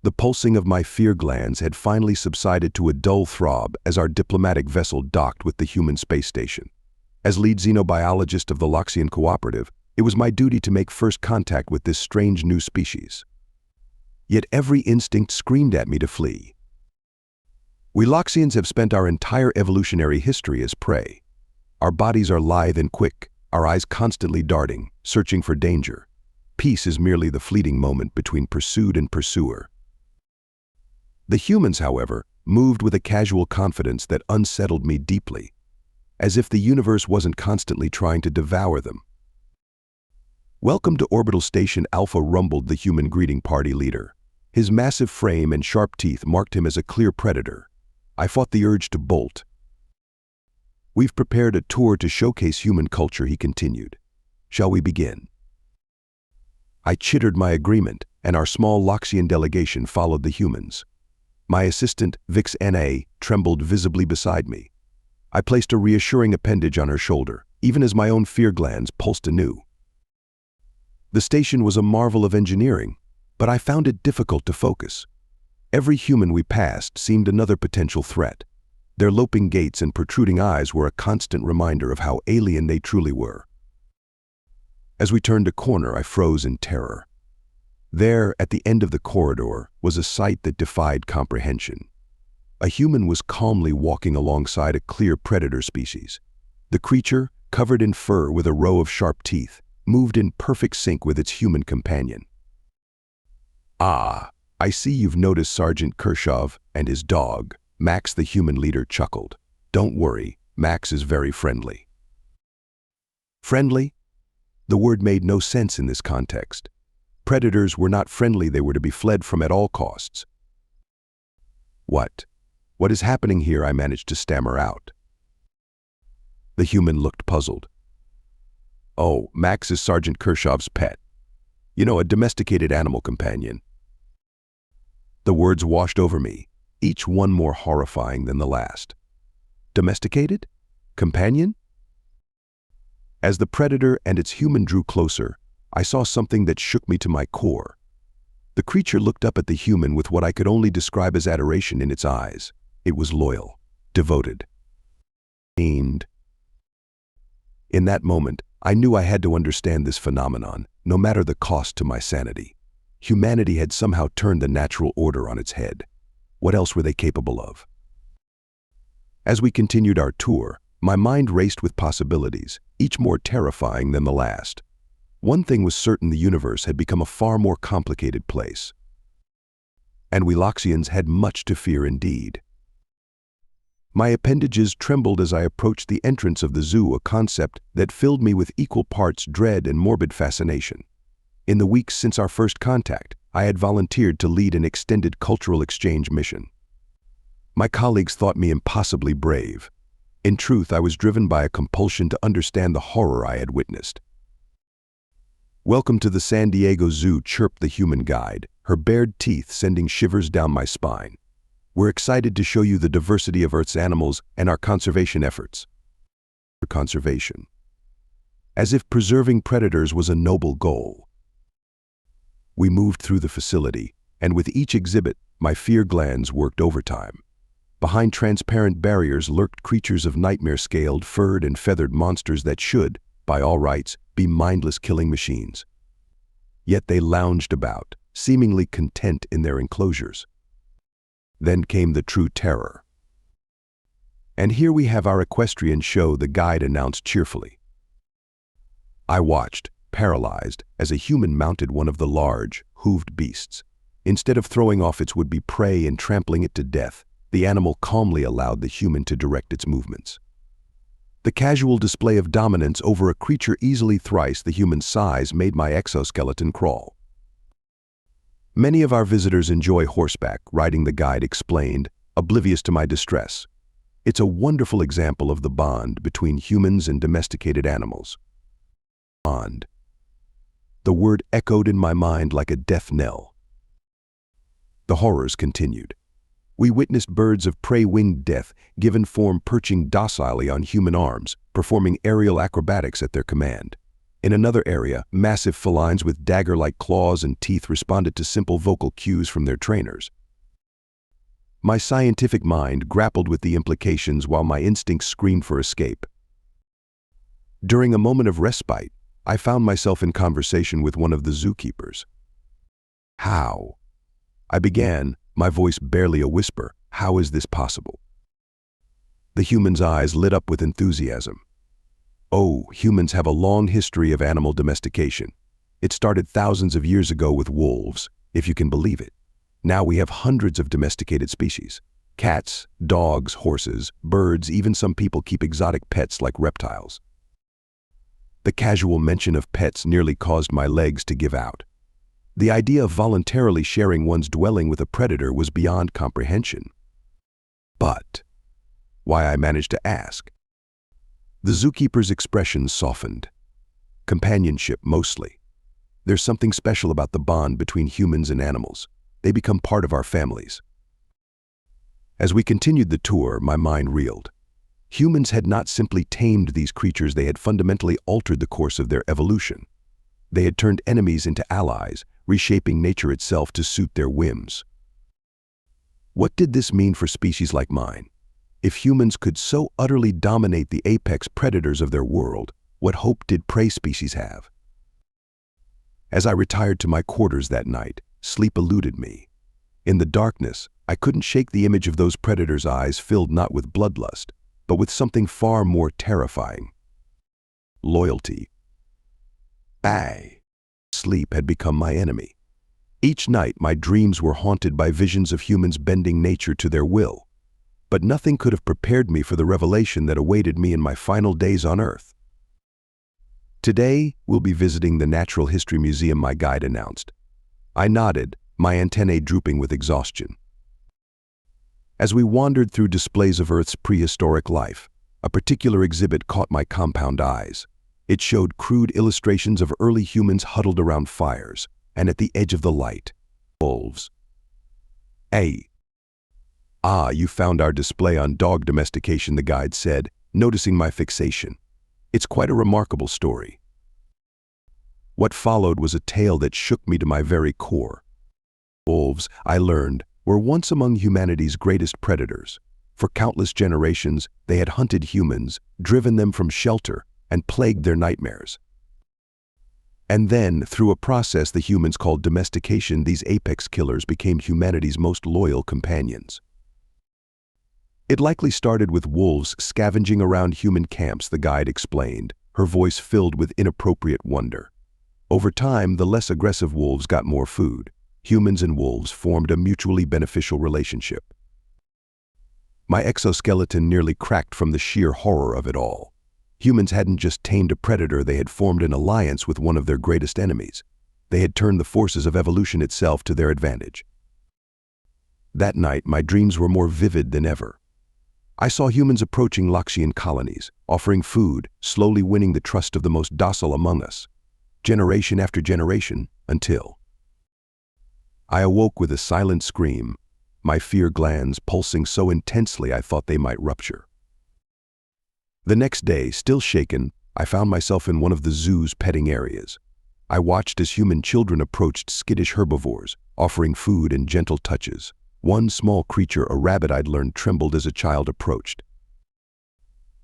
The pulsing of my fear glands had finally subsided to a dull throb as our diplomatic vessel docked with the human space station. As lead xenobiologist of the Loxian Cooperative, it was my duty to make first contact with this strange new species. Yet every instinct screamed at me to flee. We Loxians have spent our entire evolutionary history as prey. Our bodies are lithe and quick, our eyes constantly darting, searching for danger. Peace is merely the fleeting moment between pursued and pursuer. The humans, however, moved with a casual confidence that unsettled me deeply, as if the universe wasn't constantly trying to devour them. "Welcome to Orbital Station Alpha," rumbled the human greeting party leader. His massive frame and sharp teeth marked him as a clear predator. I fought the urge to bolt. "We've prepared a tour to showcase human culture," he continued. "Shall we begin?" I chittered my agreement, and our small Loxian delegation followed the humans. My assistant, Vix N.A., trembled visibly beside me. I placed a reassuring appendage on her shoulder, even as my own fear glands pulsed anew. The station was a marvel of engineering, but I found it difficult to focus. Every human we passed seemed another potential threat. Their loping gaits and protruding eyes were a constant reminder of how alien they truly were. As we turned a corner, I froze in terror. There, at the end of the corridor, was a sight that defied comprehension. A human was calmly walking alongside a clear predator species. The creature, covered in fur with a row of sharp teeth, moved in perfect sync with its human companion. "Ah, I see you've noticed Sergeant Kershov and his dog," Max, the human leader, chuckled. "Don't worry, Max is very friendly." Friendly? The word made no sense in this context. Predators were not friendly, they were to be fled from at all costs. What is happening here?" I managed to stammer out. The human looked puzzled. "Oh, Max is Sergeant Kershov's pet. You know, a domesticated animal companion." The words washed over me, each one more horrifying than the last. Domesticated? Companion? As the predator and its human drew closer, I saw something that shook me to my core. The creature looked up at the human with what I could only describe as adoration in its eyes. It was loyal, devoted, aimed. In that moment, I knew I had to understand this phenomenon, no matter the cost to my sanity. Humanity had somehow turned the natural order on its head. What else were they capable of? As we continued our tour, my mind raced with possibilities, each more terrifying than the last. One thing was certain: the universe had become a far more complicated place. And we Loxians had much to fear indeed. My appendages trembled as I approached the entrance of the zoo, a concept that filled me with equal parts dread and morbid fascination. In the weeks since our first contact, I had volunteered to lead an extended cultural exchange mission. My colleagues thought me impossibly brave. In truth, I was driven by a compulsion to understand the horror I had witnessed. "Welcome to the San Diego Zoo," chirped the human guide, her bared teeth sending shivers down my spine. "We're excited to show you the diversity of Earth's animals and our conservation efforts." Conservation. As if preserving predators was a noble goal. We moved through the facility, and with each exhibit, my fear glands worked overtime. Behind transparent barriers lurked creatures of nightmare-scaled, furred and feathered monsters that should, by all rights, be mindless killing machines. Yet they lounged about, seemingly content in their enclosures. Then came the true terror. "And here we have our equestrian show," the guide announced cheerfully. I watched, paralyzed, as a human mounted one of the large, hooved beasts. Instead of throwing off its would-be prey and trampling it to death, the animal calmly allowed the human to direct its movements. The casual display of dominance over a creature easily thrice the human size made my exoskeleton crawl. "Many of our visitors enjoy horseback riding," the guide explained, oblivious to my distress. "It's a wonderful example of the bond between humans and domesticated animals." Bond. The word echoed in my mind like a death knell. The horrors continued. We witnessed birds of prey winged death, given form perching docilely on human arms, performing aerial acrobatics at their command. In another area, massive felines with dagger-like claws and teeth responded to simple vocal cues from their trainers. My scientific mind grappled with the implications while my instincts screamed for escape. During a moment of respite, I found myself in conversation with one of the zookeepers. "How?" I began, my voice barely a whisper. "How is this possible?" The human's eyes lit up with enthusiasm. "Oh, humans have a long history of animal domestication. It started thousands of years ago with wolves, if you can believe it. Now we have hundreds of domesticated species. Cats, dogs, horses, birds, even some people keep exotic pets like reptiles." The casual mention of pets nearly caused my legs to give out. The idea of voluntarily sharing one's dwelling with a predator was beyond comprehension. But why, I managed to ask. The zookeeper's expression softened. Companionship, mostly. There's something special about the bond between humans and animals. They become part of our families. As we continued the tour, my mind reeled. Humans had not simply tamed these creatures, they had fundamentally altered the course of their evolution. They had turned enemies into allies, reshaping nature itself to suit their whims. What did this mean for species like mine? If humans could so utterly dominate the apex predators of their world, what hope did prey species have? As I retired to my quarters that night, sleep eluded me. In the darkness, I couldn't shake the image of those predators' eyes filled not with bloodlust, but with something far more terrifying. Loyalty. Sleep had become my enemy. Each night my dreams were haunted by visions of humans bending nature to their will. But nothing could have prepared me for the revelation that awaited me in my final days on Earth. "Today, we'll be visiting the Natural History Museum," my guide announced. I nodded, my antennae drooping with exhaustion. As we wandered through displays of Earth's prehistoric life, a particular exhibit caught my compound eyes. It showed crude illustrations of early humans huddled around fires, and at the edge of the light, wolves. You found our display on dog domestication," the guide said, noticing my fixation. "It's quite a remarkable story." What followed was a tale that shook me to my very core. Wolves, I learned, were once among humanity's greatest predators. For countless generations, they had hunted humans, driven them from shelter, and plagued their nightmares. And then, through a process the humans called domestication, these apex killers became humanity's most loyal companions. It likely started with wolves scavenging around human camps, the guide explained, her voice filled with inappropriate wonder. Over time, the less aggressive wolves got more food. Humans and wolves formed a mutually beneficial relationship. My exoskeleton nearly cracked from the sheer horror of it all. Humans hadn't just tamed a predator, they had formed an alliance with one of their greatest enemies. They had turned the forces of evolution itself to their advantage. That night, my dreams were more vivid than ever. I saw humans approaching Loxian colonies, offering food, slowly winning the trust of the most docile among us, generation after generation, until I awoke with a silent scream, my fear glands pulsing so intensely I thought they might rupture. The next day, still shaken, I found myself in one of the zoo's petting areas. I watched as human children approached skittish herbivores, offering food and gentle touches. One small creature, a rabbit I'd learned, trembled as a child approached.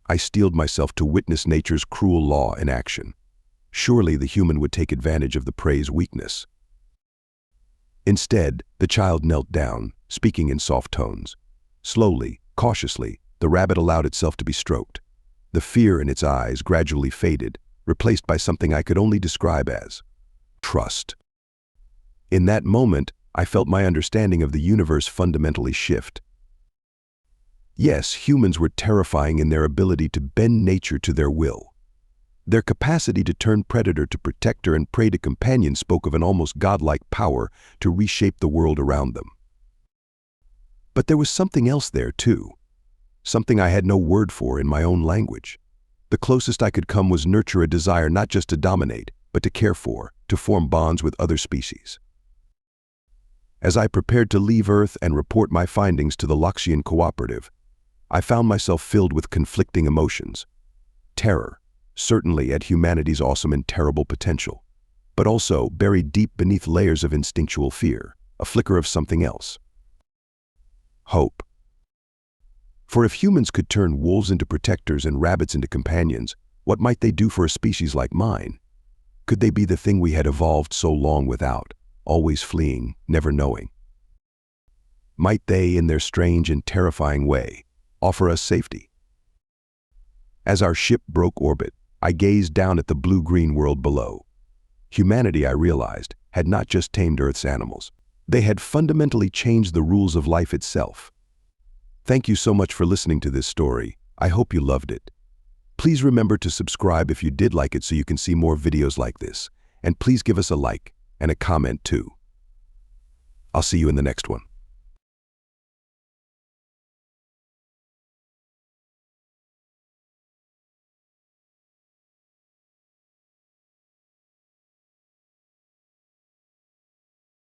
I steeled myself to witness nature's cruel law in action. Surely the human would take advantage of the prey's weakness. Instead, the child knelt down, speaking in soft tones. Slowly, cautiously, the rabbit allowed itself to be stroked. The fear in its eyes gradually faded, replaced by something I could only describe as trust. In that moment, I felt my understanding of the universe fundamentally shift. Yes, humans were terrifying in their ability to bend nature to their will. Their capacity to turn predator to protector and prey to companion spoke of an almost godlike power to reshape the world around them. But there was something else there too, something I had no word for in my own language. The closest I could come was nurture, a desire not just to dominate, but to care for, to form bonds with other species. As I prepared to leave Earth and report my findings to the Loxian Cooperative, I found myself filled with conflicting emotions. Terror, certainly at humanity's awesome and terrible potential, but also buried deep beneath layers of instinctual fear, a flicker of something else. Hope. For if humans could turn wolves into protectors and rabbits into companions, what might they do for a species like mine? Could they be the thing we had evolved so long without, always fleeing, never knowing? Might they, in their strange and terrifying way, offer us safety? As our ship broke orbit, I gazed down at the blue-green world below. Humanity, I realized, had not just tamed Earth's animals. They had fundamentally changed the rules of life itself. Thank you so much for listening to this story. I hope you loved it. Please remember to subscribe if you did like it so you can see more videos like this. And please give us a like and a comment too. I'll see you in the next one.